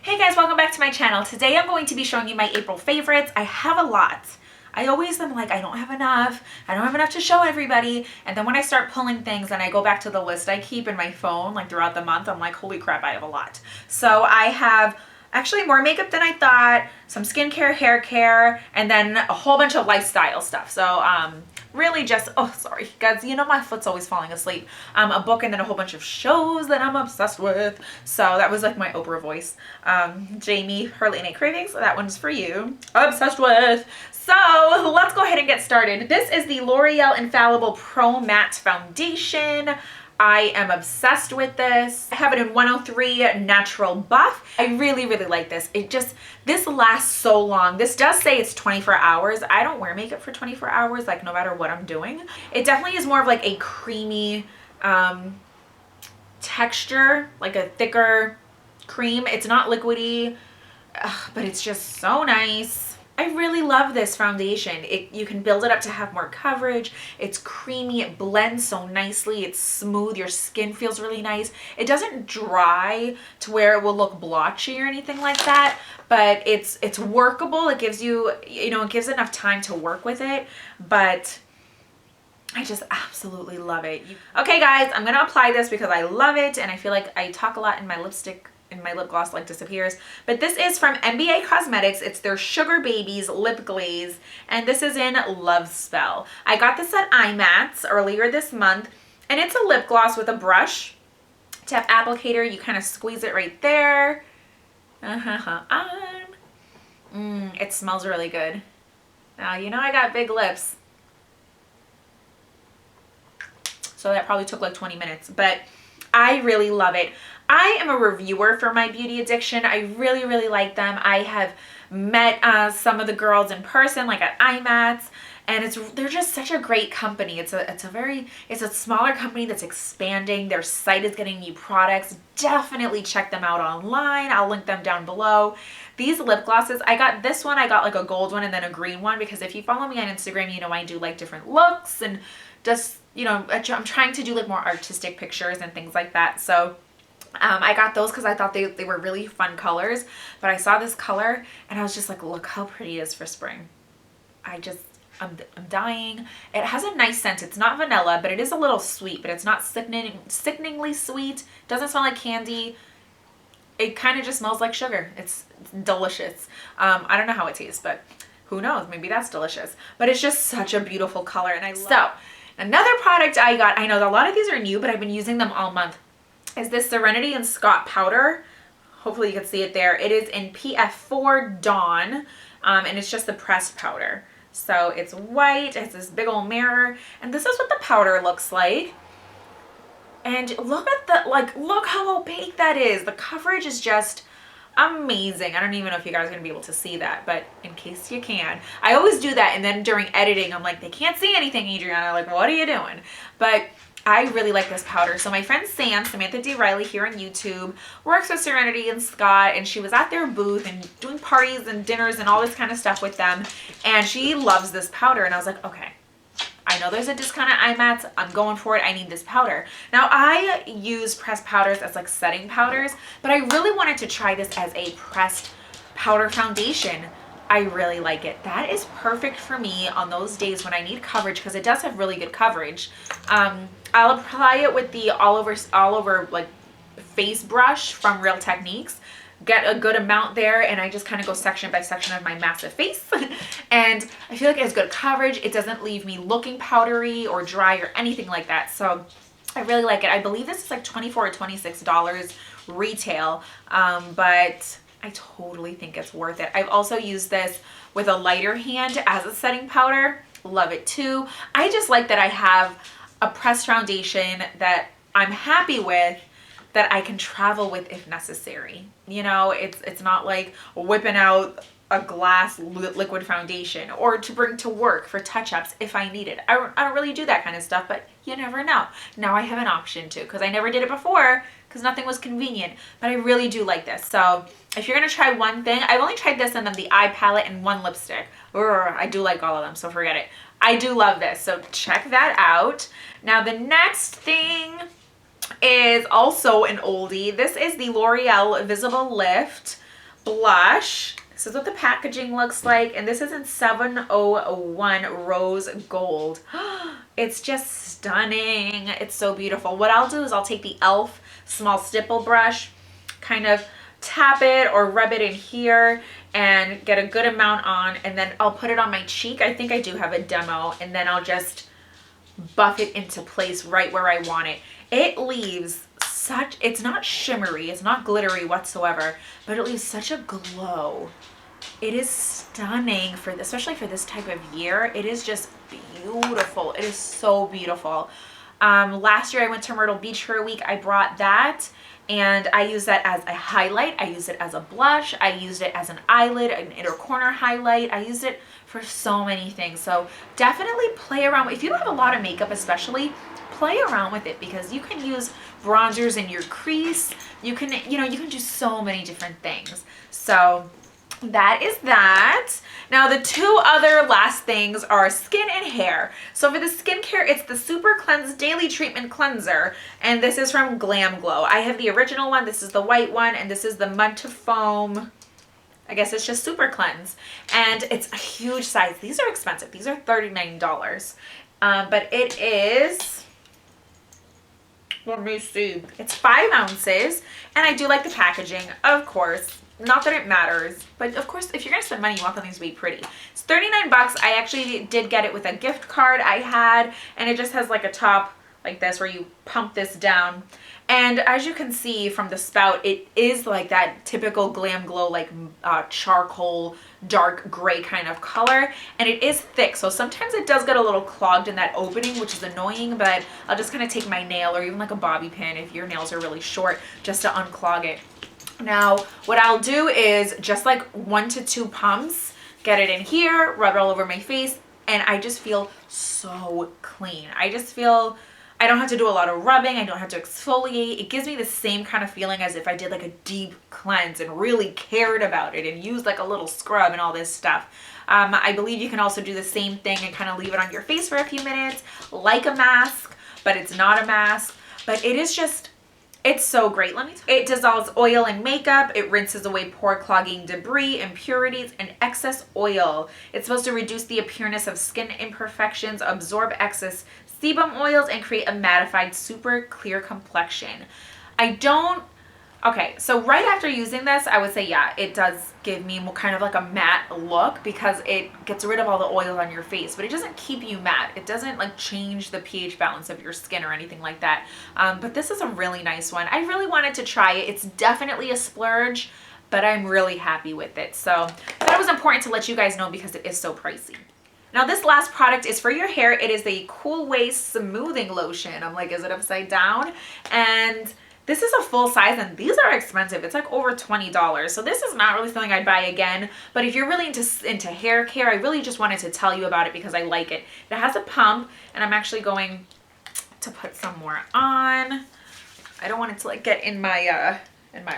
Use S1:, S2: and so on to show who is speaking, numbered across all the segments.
S1: Hey guys, welcome back to my channel. Today I'm going to be showing you my April favorites. I have a lot. I always am like, I don't have enough. I don't have enough to show everybody. And then when I start pulling things and I go back to the list I keep in my phone, like throughout the month, I'm like, holy crap, I have a lot. So I have actually more makeup than I thought, some skincare, hair care, and then a whole bunch of lifestyle stuff. So really just, oh, sorry guys, you know my foot's always falling asleep. A book and then a whole bunch of shows that I'm obsessed with. So that was like my Oprah voice. Jamie, her late night cravings, that one's for you. Obsessed with. So let's go ahead and get started. This is the L'Oreal Infallible Pro Matte Foundation. I am obsessed with this. I have it in 103 Natural Buff. I really, really like this. This lasts so long. This does say it's 24 hours. I don't wear makeup for 24 hours, like no matter what I'm doing. It definitely is more of like a creamy texture, like a thicker cream. It's not liquidy, but it's just so nice. I really love this foundation. You can build it up to have more coverage. It's creamy. It blends so nicely. It's smooth. Your skin feels really nice. It doesn't dry to where it will look blotchy or anything like that, but it's workable. It gives you, it gives enough time to work with it, but I just absolutely love it. Okay guys, I'm going to apply this because I love it and I feel like I talk a lot in my lipstick and my lip gloss like disappears. But this is from MBA Cosmetics. It's their Sugar Babies Lip Glaze. And this is in LoveSpell. I got this at IMATS earlier this month. And it's a lip gloss with a brush. Tap applicator. You kind of squeeze it right there. It smells really good. Now, you know I got big lips. So that probably took like 20 minutes. But I really love it. I am a reviewer for My Beauty Addiction. I really, really like them. I have met some of the girls in person, like at IMATS, and they're just such a great company. It's a smaller company that's expanding. Their site is getting new products. Definitely check them out online. I'll link them down below. These lip glosses, I got this one. I got like a gold one and then a green one because if you follow me on Instagram, you know I do like different looks and just, I'm trying to do like more artistic pictures and things like that. So I got those because I thought they were really fun colors, but I saw this color and I was just like, look how pretty it is for spring. I'm dying. It has a nice scent. It's not vanilla, but it is a little sweet, but it's not sickeningly sweet. Doesn't smell like candy. It kind of just smells like sugar. It's delicious. I don't know how it tastes, but who knows? Maybe that's delicious. But it's just such a beautiful color, and I love it. So another product I got, I know a lot of these are new, but I've been using them all month, is this Serenity and Scott powder. Hopefully you can see it there. It is in PF4 Dawn, and it's just the pressed powder. So it's white, it has this big old mirror, and this is what the powder looks like. And look at look how opaque that is. The coverage is just amazing. I don't even know if you guys are gonna be able to see that, but in case you can. I always do that, and then during editing, I'm like, they can't see anything, Adriana. Like, what are you doing? But I really like this powder. So my friend Samantha D. Riley here on YouTube, works with Serenity and Scott, and she was at their booth and doing parties and dinners and all this kind of stuff with them. And she loves this powder. And I was like, okay, I know there's a discount at IMATS. I'm going for it. I need this powder. Now I use pressed powders as like setting powders, but I really wanted to try this as a pressed powder foundation. I really like it. That is perfect for me on those days when I need coverage because it does have really good coverage. I'll apply it with the all over like face brush from Real Techniques. Get a good amount there, and I just kind of go section by section of my massive face. And I feel like it has good coverage. It doesn't leave me looking powdery or dry or anything like that. So I really like it. I believe this is like $24 or $26 retail, but I totally think it's worth it. I've also used this with a lighter hand as a setting powder. Love it too. I just like that I have a pressed foundation that I'm happy with, that I can travel with if necessary. It's not like whipping out a glass liquid foundation or to bring to work for touch-ups if I need it. I don't really do that kind of stuff, but you never know. Now I have an option to, because I never did it before because nothing was convenient, but I really do like this. So if you're gonna try one thing, I've only tried this and then the eye palette and one lipstick. I do like all of them, so forget it. I do love this, so check that out. Now the next thing is also an oldie. This is the L'Oreal Visible Lift blush. This is what the packaging looks like, and this is in 701 Rose Gold. It's just stunning. It's so beautiful. What I'll do is I'll take the e.l.f. small stipple brush, kind of tap it or rub it in here and get a good amount on, and then I'll put it on my cheek. I think I do have a demo, and then I'll just buff it into place right where I want it. It leaves such, it's not shimmery, it's not glittery whatsoever, but it leaves such a glow. It is stunning for this, especially for this type of year. It is just beautiful. It is so beautiful. Last year I went to Myrtle Beach for a week. I brought that and I used that as a highlight. I used it as a blush. I used it as an eyelid, an inner corner highlight. I used it for so many things. So definitely play around. If you don't have a lot of makeup especially, play around with it, because you can use bronzers in your crease. You can, you can do so many different things. So that is that. Now the two other last things are skin and hair. So for the skincare, it's the Super Cleanse Daily Treatment Cleanser, and this is from Glam Glow. I have the original one, this is the white one, and this is the Mud to Foam. I guess it's just Super Cleanse, and it's a huge size. These are expensive. These are $39, but it is, let me see, it's 5 ounces, and I do like the packaging, of course. Not that it matters, but of course, if you're gonna spend money, you want things to be pretty. It's 39 bucks. I actually did get it with a gift card I had, and it just has like a top like this where you pump this down. And as you can see from the spout, it is like that typical Glam Glow, like charcoal, dark gray kind of color. And it is thick, so sometimes it does get a little clogged in that opening, which is annoying, but I'll just kind of take my nail or even like a bobby pin if your nails are really short, just to unclog it. Now, what I'll do is just like 1 to 2 pumps, get it in here, rub it all over my face, and I just feel so clean. I just feel, I don't have to do a lot of rubbing, I don't have to exfoliate. It gives me the same kind of feeling as if I did like a deep cleanse and really cared about it and used like a little scrub and all this stuff. I believe you can also do the same thing and kind of leave it on your face for a few minutes, like a mask, but it's not a mask. But it is just, it's so great. It dissolves oil and makeup. It rinses away pore clogging debris, impurities, and excess oil. It's supposed to reduce the appearance of skin imperfections, absorb excess sebum oils, and create a mattified, super clear complexion. Okay, so right after using this, I would say, yeah, it does give me more kind of like a matte look because it gets rid of all the oil on your face, but it doesn't keep you matte. It doesn't like change the pH balance of your skin or anything like that. But this is a really nice one. I really wanted to try it. It's definitely a splurge, but I'm really happy with it. So I thought it was important to let you guys know because it is so pricey. Now this last product is for your hair. It is the Cool Waist Smoothing Lotion. I'm like, is it upside down? And this is a full size, and these are expensive. It's like over $20. So this is not really something I'd buy again. But if you're really into hair care, I really just wanted to tell you about it because I like it. It has a pump, and I'm actually going to put some more on. I don't want it to like get in my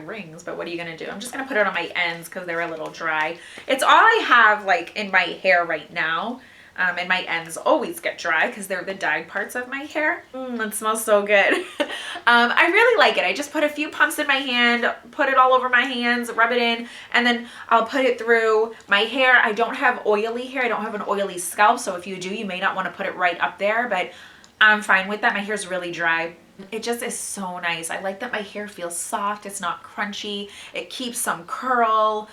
S1: rings, but what are you gonna do? I'm just gonna put it on my ends because they're a little dry. It's all I have like in my hair right now. And my ends always get dry because they're the dyed parts of my hair. It smells so good. I really like it. I just put a few pumps in my hand, put it all over my hands, rub it in, and then I'll put it through my hair. I don't have oily hair. I don't have an oily scalp, so if you do, you may not want to put it right up there, but I'm fine with that. My hair's really dry. It just is so nice. I like that my hair feels soft. It's not crunchy. It keeps some curl.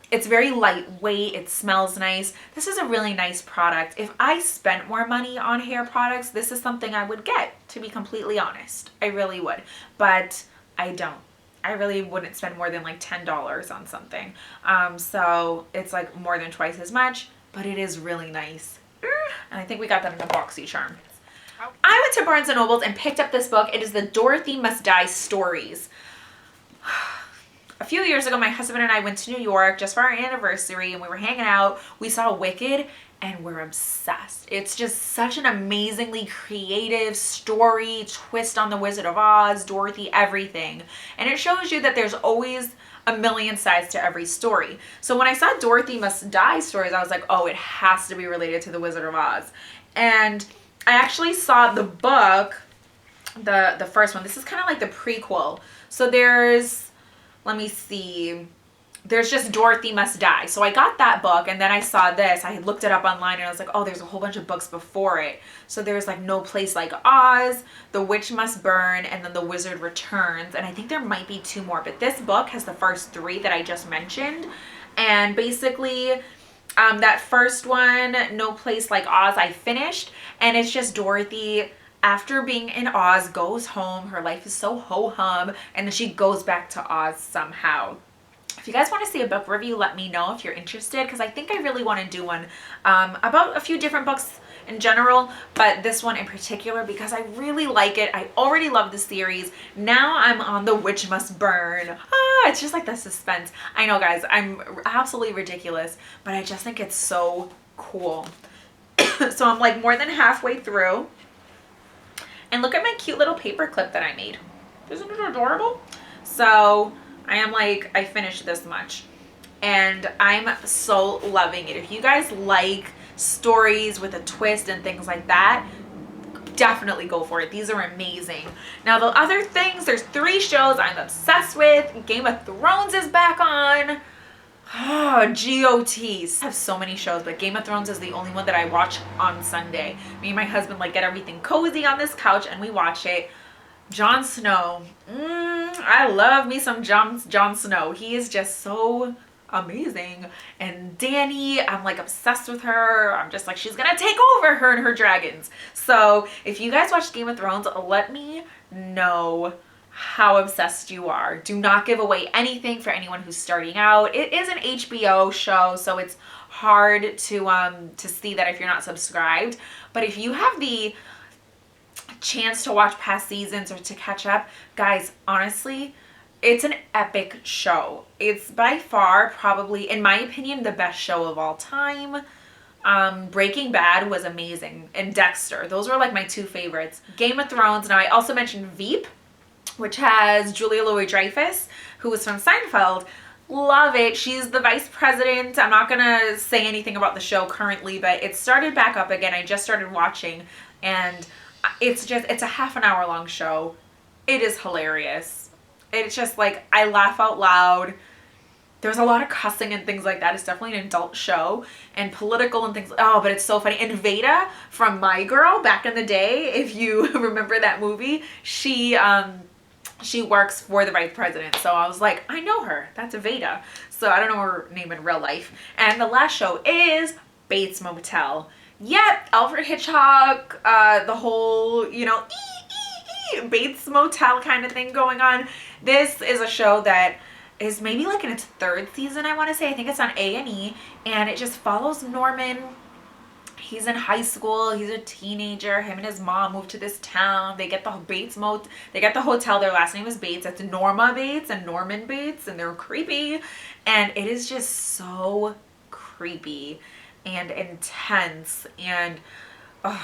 S1: It's very lightweight. It smells nice. This is a really nice product. If I spent more money on hair products, this is something I would get, to be completely honest. I really would, but I don't. I really wouldn't spend more than like $10 on something. So it's like more than twice as much, but it is really nice. And I think we got that in a BoxyCharm. I went to Barnes & Noble and picked up this book. It is the Dorothy Must Die Stories. A few years ago, my husband and I went to New York just for our anniversary, and we were hanging out. We saw Wicked, and we're obsessed. It's just such an amazingly creative story, twist on the Wizard of Oz, Dorothy, everything. And it shows you that there's always a million sides to every story. So when I saw Dorothy Must Die Stories, I was like, oh, it has to be related to the Wizard of Oz. And I actually saw the book, the first one. This is kind of like the prequel. So there's let me see. There's just Dorothy Must Die. So I got that book, and then I saw this. I looked it up online, and I was like, oh, there's a whole bunch of books before it. So there's like No Place Like Oz, The Witch Must Burn, and then The Wizard Returns. And I think there might be 2 more, but this book has the first 3 that I just mentioned. And basically, that first one, No Place Like Oz, I finished, and it's just Dorothy after being in Oz goes home. Her life is so ho-hum, and then she goes back to Oz somehow. If you guys want to see a book review, let me know if you're interested, because I think I really want to do one about a few different books in general, but this one in particular because I really like it. I already love the series. Now I'm on The Witch Must Burn. It's just like the suspense. I know, guys, I'm absolutely ridiculous, but I just think it's so cool. So I'm like more than halfway through. And look at my cute little paper clip that I made. Isn't it adorable? So I am like, I finished this much, and I'm so loving it. If you guys like stories with a twist and things like that, definitely go for it. These are amazing. Now the other things, there's 3 shows I'm obsessed with. Game of Thrones is back on. Oh, GOTs. I have so many shows, but Game of Thrones is the only one that I watch on Sunday. Me and my husband like get everything cozy on this couch and we watch it. Jon Snow. I love me some Jon Snow. He is just so amazing. And Dany, I'm like obsessed with her. I'm just like, she's gonna take over, her and her dragons. So if you guys watch Game of Thrones, let me know how obsessed you are. Do not give away anything for anyone who's starting out. It is an HBO show, so it's hard to see that if you're not subscribed. But if you have the chance to watch past seasons or to catch up, guys, honestly, it's an epic show. It's by far probably, in my opinion, the best show of all time. Breaking Bad was amazing, and Dexter. Those were like my 2 favorites. Game of Thrones. Now I also mentioned Veep, which has Julia Louis-Dreyfus, who was from Seinfeld. Love it. She's the vice president. I'm not gonna say anything about the show currently, but it started back up again. I just started watching, and it's a half an hour long show. It is hilarious. It's just like, I laugh out loud. There's a lot of cussing and things like that. It's definitely an adult show, and political and things. Oh, but it's so funny. And Veda from My Girl back in the day, if you remember that movie, she works for the vice president. So I was like, I know her. That's Veda. So I don't know her name in real life. And the last show is Bates Motel. Yep, Alfred Hitchcock, the whole, you know, Bates Motel kind of thing going on. This is a show that is maybe like in its 3rd season, I want to say. I think it's on A&E, and it just follows Norman. He's in high school. He's a teenager. Him and his mom moved to this town. They get the they get the hotel. Their last name is Bates. It's Norma Bates and Norman Bates, and they're creepy. And it is just so creepy and intense. And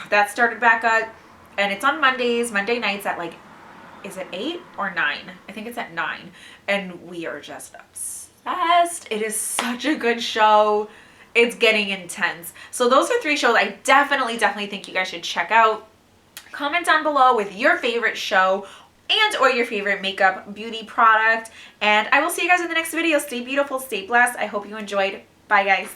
S1: that started back up, and it's on Monday nights at like, is it 8 or 9? I think it's at 9. And we are just obsessed. It is such a good show. It's getting intense. So those are 3 shows I definitely think you guys should check out. Comment down below with your favorite show and or your favorite makeup beauty product. And I will see you guys in the next video. Stay beautiful, stay blessed. I hope you enjoyed. Bye, guys.